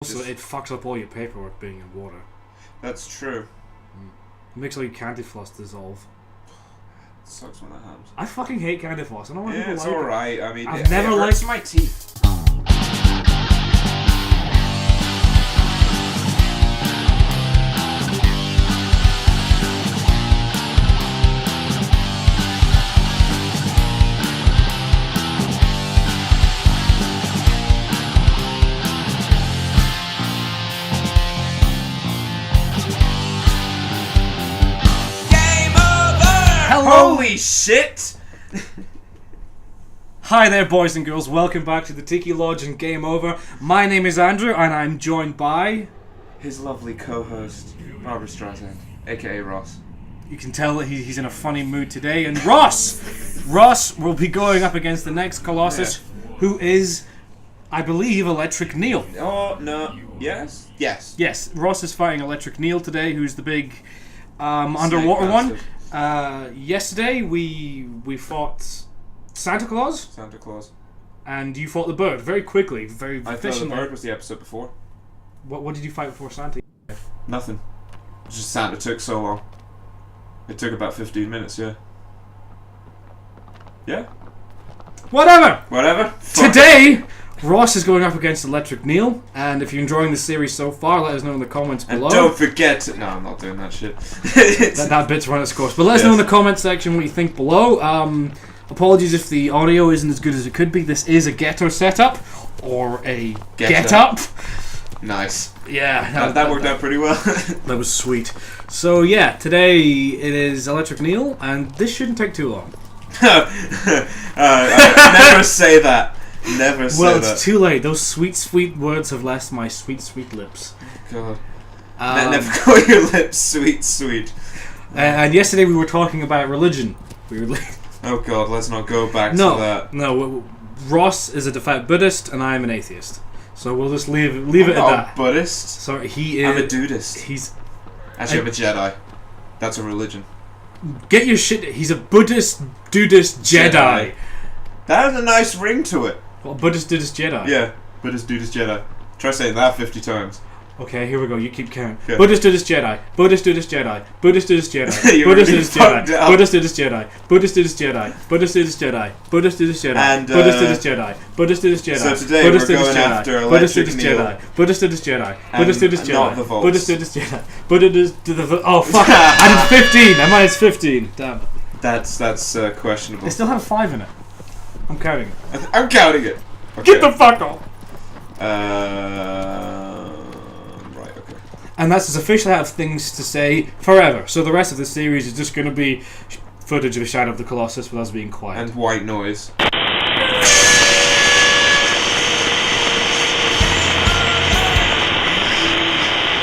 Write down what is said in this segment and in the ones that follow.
Also, it fucks up all your paperwork being in water. That's true. It makes all your candy floss dissolve. It sucks when that happens. I fucking hate candy floss. I don't know why people It's like alright. I mean, I've never liked my teeth. Holy shit! Hi there, boys and girls. Welcome back to the Tiki Lodge and Game Over. My name is Andrew, and I'm joined by... his lovely co-host, Barbara Streisand, aka Ross. You can tell that he's in a funny mood today. And Ross! Ross will be going up against the next Colossus, who is, I believe, Electric Neil. Oh, no. Yes? Yes. Yes, Ross is fighting Electric Neil today, who's the big underwater one. Yesterday we fought Santa Claus. Santa Claus. And you fought the bird very quickly, very I thought efficiently. the bird was the episode before. What did you fight before Santa? Nothing. Just Santa took so long. It took about 15 minutes, yeah. Yeah? Whatever! Whatever. Today, Ross is going up against Electric Neil, and if you're enjoying the series so far, let us know in the comments below. And don't forget to... No, I'm not doing that shit. that bit's run its course. But let us know in the comment section what you think below. Apologies if the audio isn't as good as it could be. This is a ghetto setup, or a get-up. Nice. Yeah. That worked out pretty well. That was sweet. So yeah, today it is Electric Neil, and this shouldn't take too long. Never say that. Never say that. Well, it's too late. Those sweet, sweet words have left my sweet, sweet lips. God. Never call your lips sweet, sweet. And yesterday we were talking about religion. Oh God, let's not go back to that. No, Ross is a devout Buddhist, and I am an atheist. So we'll just leave it at that. I'm a Buddhist. So he is. I'm a dudist. Actually, I'm a Jedi. That's a religion. Get your shit. He's a Buddhist Dudist Jedi. That has a nice ring to it. Well, Buddhist Dudist Jedi. Yeah, Buddhist Dudist Jedi. Try saying that 50 times. Okay, here we go. You keep counting. Okay. Buddhist Dudist Jedi. Buddhist Dudist Jedi. Buddhist Dudist Jedi. Buddhist Dudist Jedi. Buddhist Dudist Jedi. Buddhist Dudist Jedi. Buddhist Dudist Jedi. Buddhist Dudist Jedi. And, Buddhist Dudist Jedi. Buddhist Dudist Jedi. So today Buddhist we're Dudist going Jedi. after Buddhist Electric Dudist Neil. Jedi. Buddhist Dudist Jedi. Buddhist Dudist Jedi. Not the vaults. Buddhist Dudist Jedi. Buddhist Oh fuck! I did 15. I minus 15. Damn. That's questionable. They still have 5 in it. I'm counting it. I'm counting it. Okay. Get the fuck off. Right. Okay. And that's as officially out of things to say forever. So the rest of the series is just going to be footage of a Shadow of the Colossus with us being quiet. And white noise.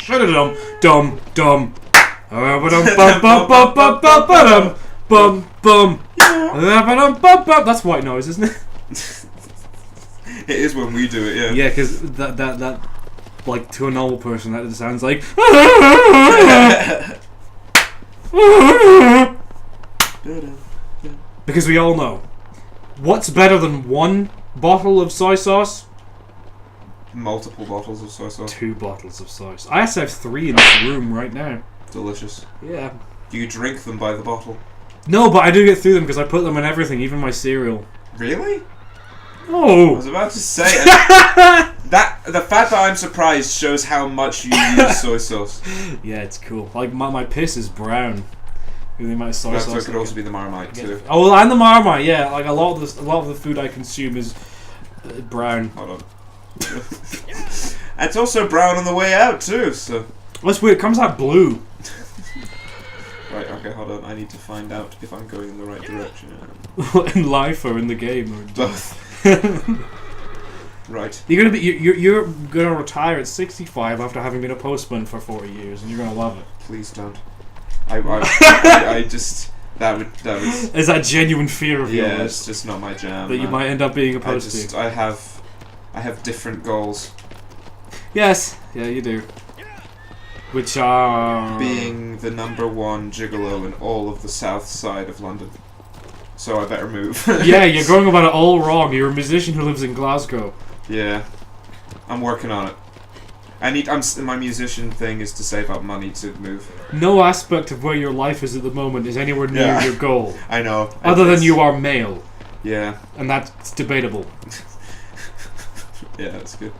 Dum dum dum. Bum bum. That's white noise, isn't it? It is when we do it, yeah. Yeah, because that like to a normal person that sounds like. Because we all know what's better than one bottle of soy sauce? Multiple bottles of soy sauce. 2 bottles of soy sauce. I actually have 3 in this room right now. Delicious. Yeah. Do you drink them by the bottle? No, but I do get through them because I put them in everything, even my cereal. Really? I Oh. was about to say that the fact that I'm surprised shows how much you use soy sauce. Yeah, it's cool. Like my piss is brown. The amount of soy That sauce. could also be the Marmite too. Oh, well, and the Marmite. Yeah, like a lot of the food I consume is brown. Hold on. It's also brown on the way out too. So. What's weird? It comes out blue. Right. Okay. Hold on. I need to find out if I'm going in the right direction. In life or in the game or Both. Right. You're gonna retire at 65 after having been a postman for 40 years, and you're gonna love it. Please don't. I just that would. Is that genuine fear of yours? Yeah, it's just not my jam. That you might end up being a postie. I have different goals. Yes, yeah, you do. Which are being the #1 gigolo in all of the south side of London. So I better move. Yeah, you're going about it all wrong. You're a musician who lives in Glasgow. Yeah. I'm working on it. My musician thing is to save up money to move. No aspect of where your life is at the moment is anywhere near your goal. I know. Other than you are male. Yeah. And that's debatable. Yeah, that's good.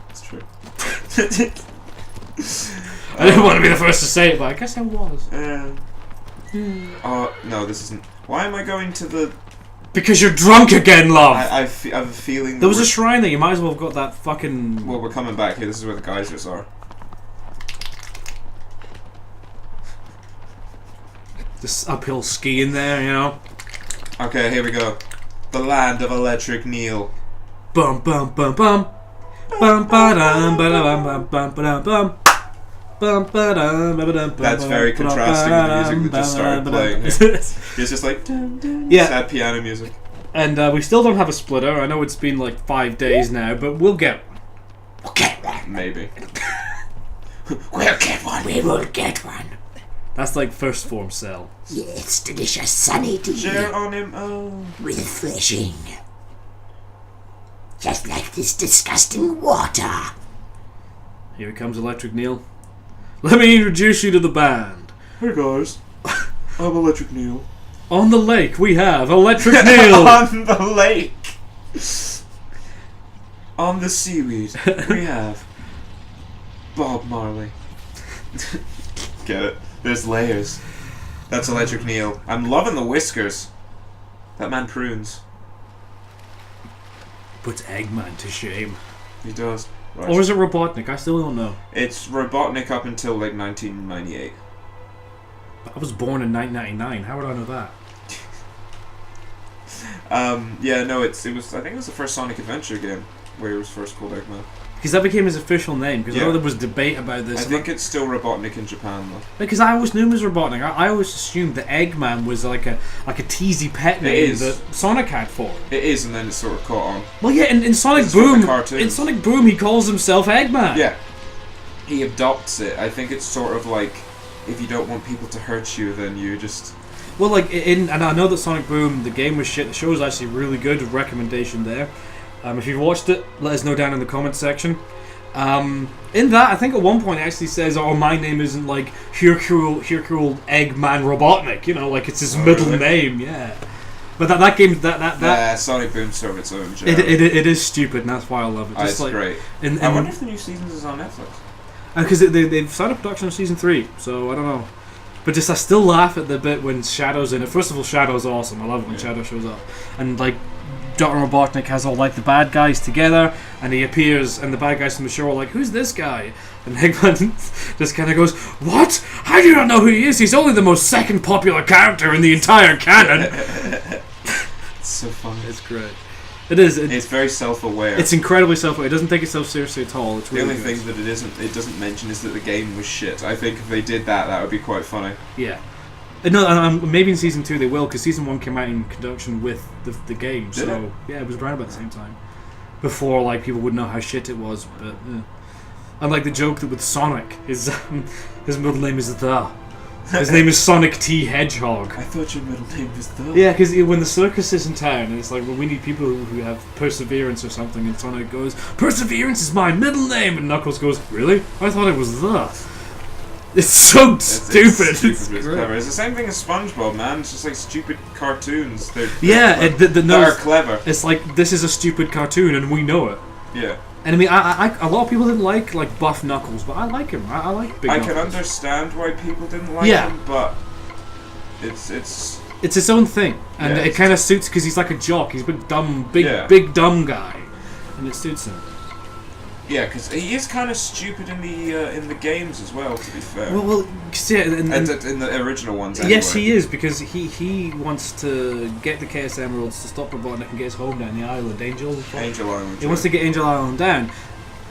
That's true. I didn't want to be the first to say it, but I guess I was. Oh, no, this isn't... Why am I going to the... Because you're drunk again, love! I have a feeling... There was a shrine there, you might as well have got that fucking... Well, we're coming back here, this is where the geysers are. This uphill skiing there, you know? Okay, here we go. The land of Electric Neil. Bum bum bum bum. Bum ba dum ba dum bum bum ba dum bum. Bum ba dum ba dum. That's very contrasting with the music that just started playing. It's just like sad piano music. And we still don't have a splitter. I know it's been like 5 days now, but we'll get one. Maybe. We'll get one. We will get one. That's like first form cell. Yes, delicious sunny tea. Share on him, oh. Refreshing. Just like this disgusting water. Here comes Electric Neil. Let me introduce you to the band. Hey guys, I'm Electric Neil. On the lake we have Electric Neil. On the lake. On the seaweed we have Bob Marley. Get it? There's layers. That's Electric Neil. I'm loving the whiskers. That man prunes. Puts Eggman to shame. He does. Right. Or is it Robotnik? I still don't know. It's Robotnik up until like 1998. I was born in 1999. How would I know that? Yeah, no, it was. I think it was the first Sonic Adventure game where he was first called Eggman. Because that became his official name. Because I know there was debate about this. I think it's still Robotnik in Japan though. Because I always knew him as Robotnik. I always assumed that Eggman was like a teasy pet name that Sonic had for him. It is, and then it sort of caught on. Well, yeah, in Sonic Boom, he calls himself Eggman. Yeah, he adopts it. I think it's sort of like if you don't want people to hurt you, then you just. Well, like and I know that Sonic Boom, the game was shit. The show is actually really good. Recommendation there. If you've watched it, let us know down in the comments section. In that, I think at one point it actually says, "Oh, my name isn't like Hercule Eggman Robotnik." You know, like it's his middle name. Yeah. But that game, that Sonic Boom served its own. It is stupid, and that's why I love it. Just it's great. I wonder if the new season is on Netflix. Because they've started production of season 3, so I don't know. But just I still laugh at the bit when Shadow's in it. First of all, Shadow's awesome. I love it when Shadow shows up, and like. Dr. Robotnik has all like the bad guys together, and he appears, and the bad guys from the show are like, "Who's this guy?" And Eggman just kind of goes, "What? How do you not know who he is? He's only the most second popular character in the entire canon." It's so funny. It's great. It is. It's very self-aware. It's incredibly self-aware. It doesn't take itself seriously at all. It's really the only thing that it doesn't mention is that the game was shit. I think if they did that would be quite funny. Yeah. No, maybe in season 2 they will, because season 1 came out in conjunction with the game. Did it? Yeah, it was around about the same time. Before like people would know how shit it was, but and like the joke that with Sonic, his middle name is the. His name is Sonic T Hedgehog. I thought your middle name was the. Yeah, because when the circus is in town, and it's like, well, we need people who have perseverance or something, and Sonic goes, "Perseverance is my middle name," and Knuckles goes, "Really? I thought it was the." It's so stupid. It's clever. It's the same thing as SpongeBob, man. It's just like stupid cartoons. They're are clever. It's like, this is a stupid cartoon, and we know it. Yeah. And I mean, I a lot of people didn't like Buff Knuckles, but I like him. I like Big Knuckles. I can understand why people didn't like him, but it's its own thing, and it kind of suits because he's like a jock. He's a big dumb guy, and it suits him. Yeah, because he is kind of stupid in the games as well. To be fair. Well, yeah, in the original ones. Anyway. Yes, he is, because he wants to get the Chaos Emeralds to stop Robotnik and get his home down the island, Angel Island. He wants to get Angel Island down,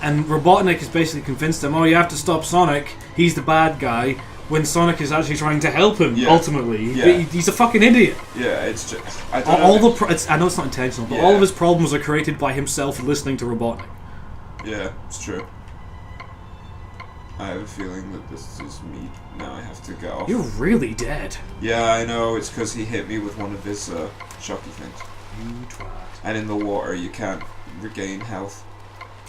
and Robotnik has basically convinced him, "Oh, you have to stop Sonic. He's the bad guy." When Sonic is actually trying to help him, ultimately, he's a fucking idiot. Yeah, it's just I know it's not intentional, but all of his problems are created by himself listening to Robotnik. Yeah, it's true. I have a feeling that this is me. Now I have to go. You're really dead. Yeah, I know. It's because he hit me with one of his shocky things. You tried. And in the water, you can't regain health.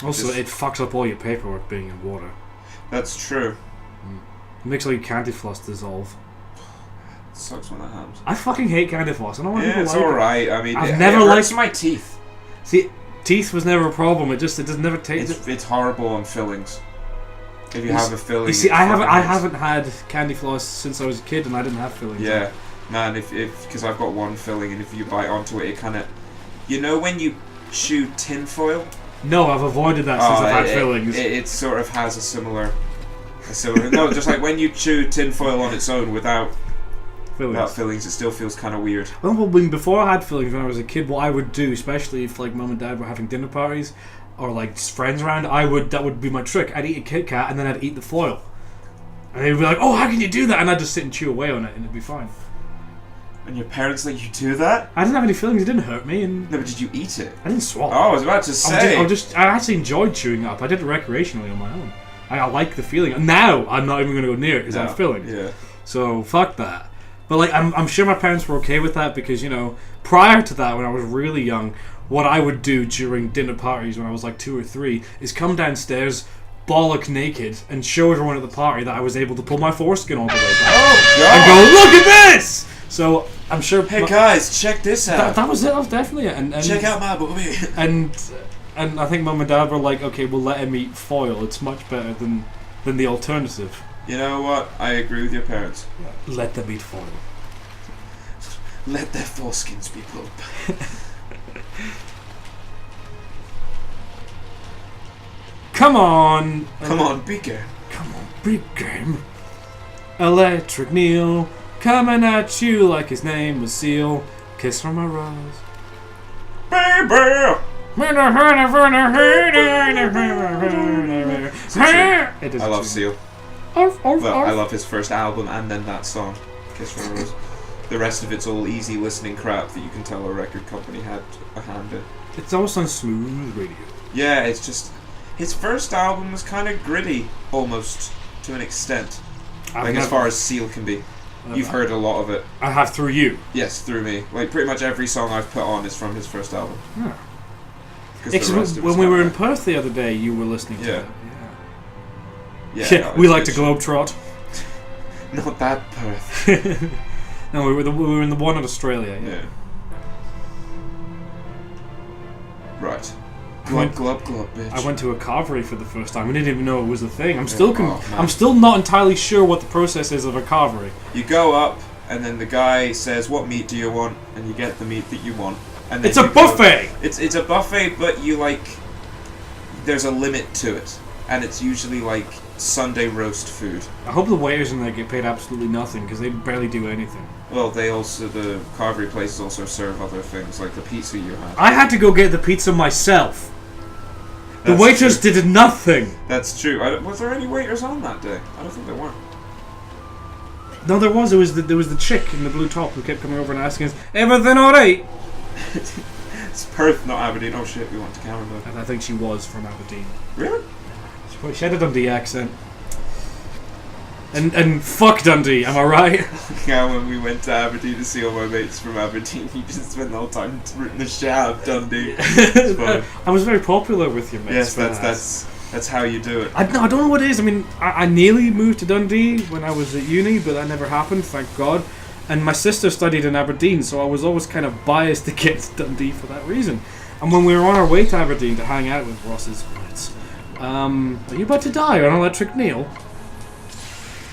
Also, it fucks up all your paperwork being in water. That's true. It makes all your candy floss dissolve. It sucks when that happens. I fucking hate candy floss. I don't know why people it's like it. alright. I mean, I've it never hurts liked my teeth. See, teeth was never a problem. It does never taste. It's horrible on fillings. If you have a filling. You see, it I fucking haven't had candy floss since I was a kid, and I didn't have fillings. Yeah, man. If because I've got one filling, and if you bite onto it, it kind of, you know, when you chew tin foil. No, I've avoided that since I've had fillings. It sort of has a similar no, just like when you chew tin foil on its own without fillings, it still feels kind of weird. Well, before I had fillings when I was a kid, what I would do, especially if like mum and dad were having dinner parties or like just friends around, that would be my trick. I'd eat a Kit Kat and then I'd eat the foil, and they'd be like, "Oh, how can you do that?" And I'd just sit and chew away on it, and it'd be fine. And your parents let you do that? I didn't have any fillings; it didn't hurt me. And no, but did you eat it? I didn't swallow. Oh, I was about to say. I actually enjoyed chewing it up. I did it recreationally on my own. I like the feeling. Now I'm not even going to go near it because I have fillings. Yeah. So fuck that. But like I'm sure my parents were okay with that because, you know, prior to that, when I was really young, what I would do during dinner parties when I was like 2 or 3 is come downstairs, bollock naked, and show everyone at the party that I was able to pull my foreskin all the way back. Oh god! And go, look at this! So I'm sure. Hey guys, check this out. That was it. That was definitely it. And check out my booby. And I think mum and dad were like, okay, we'll let him eat foil. It's much better than the alternative. You know what? I agree with your parents. Let them eat foil. Let their foreskins be plump. Come on! Come on, big game. Come on, big game. Electric Neil, coming at you like his name was Seal. Kiss from a rose. Baby! I love Seal. I love his first album and then that song, Kiss from a Rose. The rest of it's all easy listening crap that you can tell a record company had a hand in. It's almost on smooth radio. Yeah, it's just his first album was kind of gritty, almost to an extent. As far as Seal can be. You've heard a lot of it. I have through you. Yes, through me. Like pretty much every song I've put on is from his first album. Yeah. When we were in Perth the other day, you were listening to it. Yeah. We like to globetrot. Not that Perth. No, we were in the one in Australia. Yeah. Right. Glub, bitch. I went to a carvery for the first time. I didn't even know it was a thing. I'm still not entirely sure what the process is of a carvery. You go up, and then the guy says, "What meat do you want?" And you get the meat that you want. And then it's a buffet! It's a buffet, but you there's a limit to it. And it's usually like Sunday roast food. I hope the waiters in there get paid absolutely nothing, because they barely do anything. Well, the carvery places also serve other things, like the pizza you had. I had to go get the pizza myself. The waiters did nothing. That's true. Was there any waiters on that day? I don't think there were. No, there was. There was the chick in the blue top who kept coming over and asking us, "Everything all right?" It's Perth, not Aberdeen. Oh shit, we went to Canada. And I think she was from Aberdeen. Really? She had a Dundee accent. And fuck Dundee, am I right? Yeah, when we went to Aberdeen to see all my mates from Aberdeen, you just spent the whole time rooting the shit out of Dundee. It's fun. I was very popular with your mates. Yes, that's how you do it. I don't know what it is. I mean, I nearly moved to Dundee when I was at uni, but that never happened, thank God. And my sister studied in Aberdeen, so I was always kind of biased against Dundee for that reason. And when we were on our way to Aberdeen to hang out with Ross's mates, are you about to die on Electric Neil?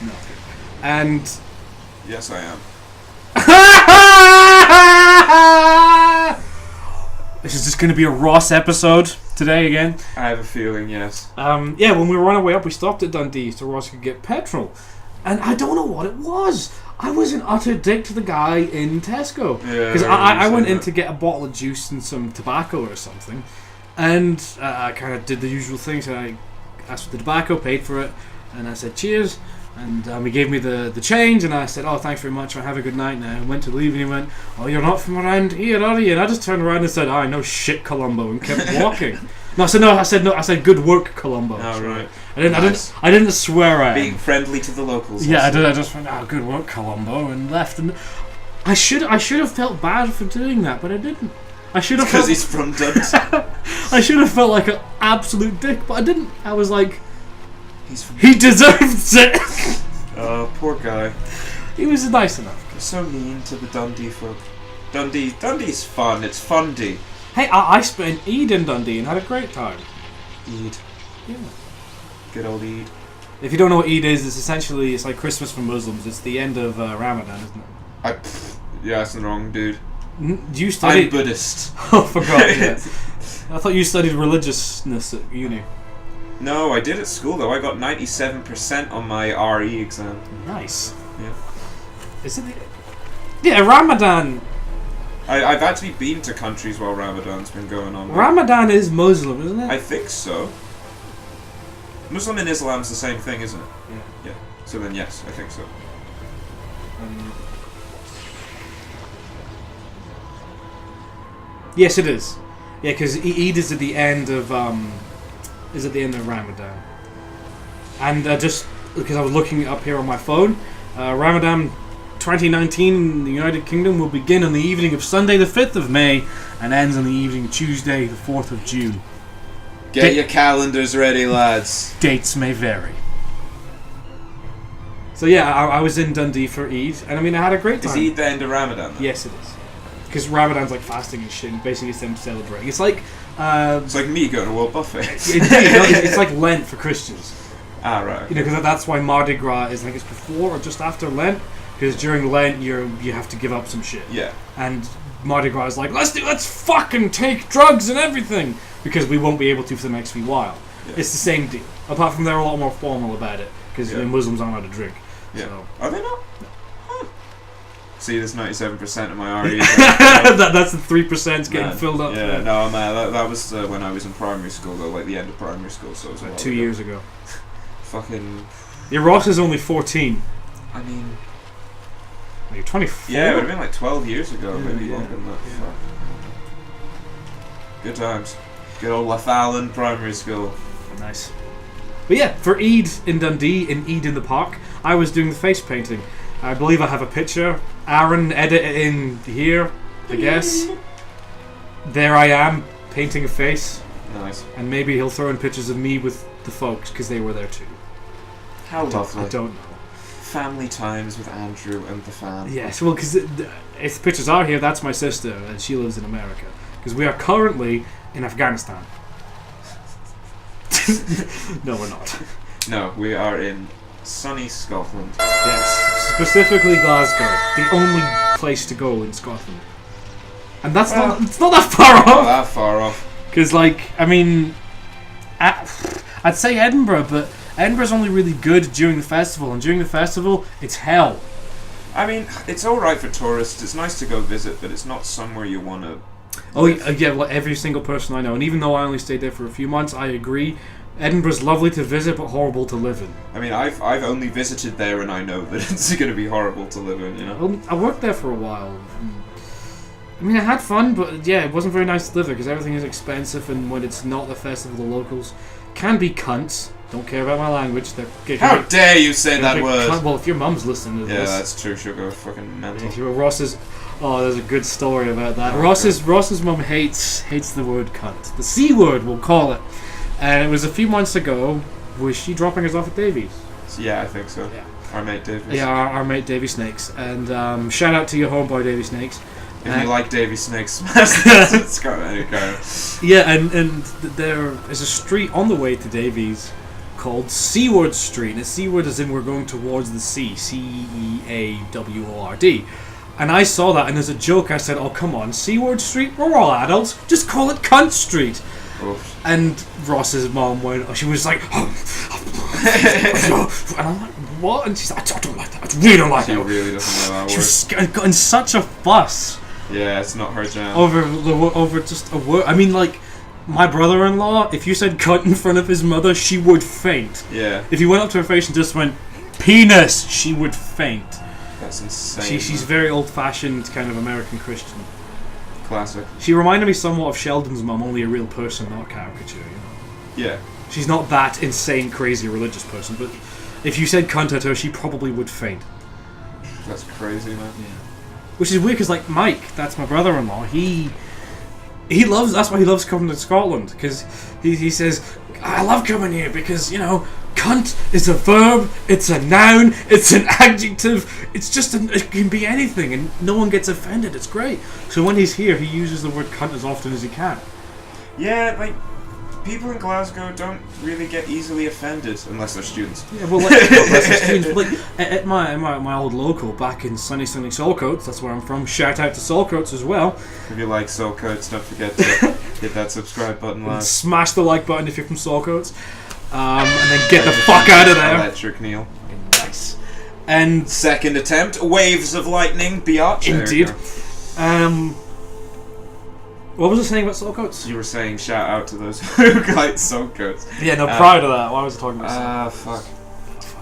No. And... Yes, I am. This is just going to be a Ross episode today again. I have a feeling, yes. Yeah, when we were on our way up, we stopped at Dundee so Ross could get petrol. And I don't know what it was. I was an utter dick to the guy in Tesco. Because I went in to get a bottle of juice and some tobacco or something. And I kind of did the usual things. And I asked for the tobacco, paid for it. And I said, cheers. And he gave me the change. And I said, oh, thanks very much. Have a good night now. And went to leave. And he went, oh, you're not from around here, are you? And I just turned around and said, I know shit, Columbo. And kept walking. I said good work, Columbo. Oh, right. I didn't swear at him. Being friendly to the locals. Yeah, I just went, good work, Columbo, and left. And I should have felt bad for doing that, but I didn't. I should have Because felt, he's from Dundee. I should have felt like an absolute dick, but I didn't. I was like, He's from. he deserves it. Oh, poor guy. He was nice enough. You're so mean to the Dundee folk. Dundee's fun. It's fundy. Hey, I spent Eid in Dundee and had a great time. Eid. Yeah. Good old Eid. If you don't know what Eid is, it's like Christmas for Muslims. It's the end of Ramadan, isn't it? Yeah, that's the wrong dude. Do you study? I'm Buddhist. Oh, forgot. Yeah. I thought you studied religiousness at uni. No, I did at school though. I got 97% on my RE exam. Nice. Yeah. Is it? Yeah, Ramadan. I've actually been to countries while Ramadan's been going on. Ramadan is Muslim, isn't it? I think so. Muslim and Islam's the same thing, isn't it? Yeah. Yeah. So then yes, I think so. Yes, it is. Yeah, because Eid is at the end of Ramadan, and just because I was looking it up here on my phone, Ramadan 2019 in the United Kingdom will begin on the evening of Sunday, the 5th of May, and ends on the evening of Tuesday, the 4th of June. Get your calendars ready, lads. Dates may vary. So yeah, I was in Dundee for Eid, and I mean I had a great time. Is Eid the end of Ramadan then? Yes, it is. Because Ramadan's like fasting and shit, and basically it's them celebrating. It's like... it's like me going to World Buffet. it's like Lent for Christians. Ah, right. You know, because that's why Mardi Gras is, I think it's before or just after Lent. Because during Lent, you have to give up some shit. Yeah. And Mardi Gras is like, let's fucking take drugs and everything, because we won't be able to for the next wee while. Yeah. It's the same deal. Apart from they're a lot more formal about it, because Muslims aren't allowed to drink. Yeah. So. Are they not? Huh. See, there's 97% of my RE. That's the 3% getting filled up. Yeah, no, man, that was when I was in primary school, though, like the end of primary school, so it was like 2 years ago. Fucking... Yeah, Ross is only 14. I mean... You're 24? Yeah, it would have been like 12 years ago, maybe yeah, longer than that. Yeah. Good times. Good old Lathalan primary school. Nice. But yeah, for Eid in Dundee, in Eid in the Park, I was doing the face painting. I believe I have a picture. Aaron edited it in here, I guess. There I am, painting a face. Nice. And maybe he'll throw in pictures of me with the folks, because they were there too. How lovely. I don't know. Family times with Andrew and the fam. Yes, well, because if the pictures are here, that's my sister, and she lives in America. Because we are currently in Afghanistan. No, we're not. No, we are in sunny Scotland. Yes, specifically Glasgow, the only place to go in Scotland. And that's it's not that far off. Not that far off. Because, like, I mean, I'd say Edinburgh, but Edinburgh's only really good during the festival, and during the festival, it's hell. I mean, it's alright for tourists, it's nice to go visit, but it's not somewhere you want to... Oh, yeah, well, every single person I know, and even though I only stayed there for a few months, I agree, Edinburgh's lovely to visit, but horrible to live in. I mean, I've only visited there, and I know that it's going to be horrible to live in, you know? Well, I worked there for a while. I mean, I had fun, but yeah, it wasn't very nice to live there, because everything is expensive, and when it's not the festival, the locals can be cunts. Don't care about my language. How dare you say that word? Well, if your mum's listening to this... Yeah, that's true. She'll go fucking mental. Yeah, Ross's... Oh, there's a good story about that. Ross's mum hates the word cunt. The C word, we'll call it. And it was a few months ago. Was she dropping us off at Davies? Yeah, I think so. Yeah. Our mate Davy. Yeah, our mate Davy Snakes. And shout out to your homeboy Davy Snakes. If you like Davy Snakes, it's got any kind of... Yeah, and there is a street on the way to Davies called Seaward Street. And Seaward as in we're going towards the sea. Ceaward. And I saw that, and as a joke I said, oh come on, Seaward Street? We're all adults. Just call it Cunt Street. Oof. And Ross's mom went, she was like, and I'm like, what? And she's like, I don't like that. I really don't like that. She really doesn't know that word. She was got in such a fuss. Yeah, it's not her jam. Over just a word. I mean, like, my brother-in-law, if you said cunt in front of his mother, she would faint. Yeah. If you went up to her face and just went, penis, she would faint. That's insane. She's very old-fashioned, kind of American Christian. Classic. She reminded me somewhat of Sheldon's mum, only a real person, not a caricature, you know? Yeah. She's not that insane, crazy religious person, but if you said cunt at her, she probably would faint. That's crazy, man. Yeah. Which is weird, because, like, Mike, that's my brother-in-law, he That's why he loves coming to Scotland, because he says, I love coming here because, you know, cunt is a verb, it's a noun, it's an adjective, it can be anything, and no one gets offended. It's great. So when he's here, he uses the word cunt as often as he can. Yeah, like, people in Glasgow don't really get easily offended unless they're students. Yeah, well, unless they're students. Like, at my old local back in sunny Saltcoats, that's where I'm from. Shout out to Saltcoats as well. If you like Saltcoats, don't forget to hit that subscribe button, And lads. smash the like button if you're from Saltcoats. And then get the fuck out of there. Electric Neil. Nice. And Second attempt, waves of lightning, biatch. indeed. What was I saying about Saltcoats? You were saying shout out to those who like Saltcoats. Yeah, no, prior to that, what was I talking about? Fuck.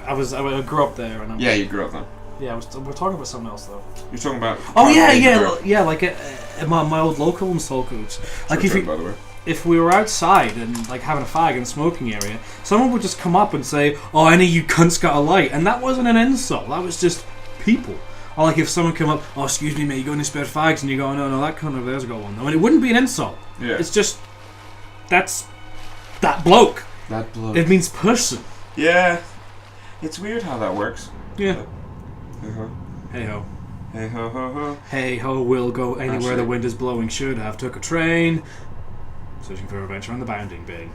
I grew up there, and Yeah, you grew up then. yeah, we're talking about something else though. You're talking about. Oh yeah, like at my old local in Saltcoats. Like By the way. if we were outside and like having a fag in the smoking area, someone would just come up and say, "Oh, any of you cunts got a light," and that wasn't an insult. That was just people. Or like if someone came up, "Oh, excuse me, mate, you got any spare fags?" and you go, "No, that cunt over there's got one." I mean, it wouldn't be an insult. Yeah. It's just that's that bloke. That bloke. It means person. Yeah. It's weird how that works. Yeah. Hey ho. Hey ho. Hey ho ho ho. Hey ho, we'll go anywhere Actually- the wind is blowing. Should have took a train. Searching for adventure on the bounding bay.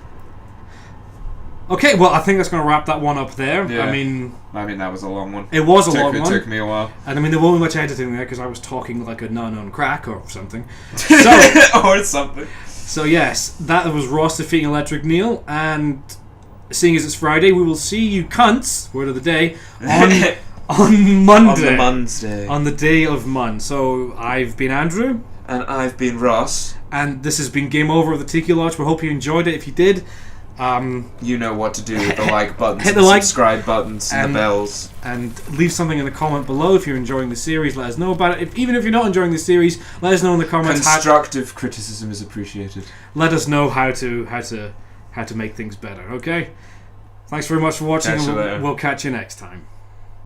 Okay, well, I think that's going to wrap that one up there. Yeah. I mean, that was a long one. it was a long It one. took me a while. And I mean, there won't be much editing there because I was talking like a nun on crack or something. So, Or something. so yes, that was Ross defeating Electric Neil. And seeing as it's Friday, we will see you cunts, word of the day, on Monday. On the Monday. On the day of Mun. So I've been Andrew. And I've been Ross. And this has been Game Over of the Tiki Lodge. We hope you enjoyed it. If you did, You know what to do with the like buttons, hit and the like subscribe buttons, and the bells. and leave something in the comment below if you're enjoying the series. Let us know about it. Even if you're not enjoying the series, let us know in the comments. Constructive criticism is appreciated. Let us know how to make things better. Okay. Thanks very much for watching. Catch you And later. we'll catch you next time.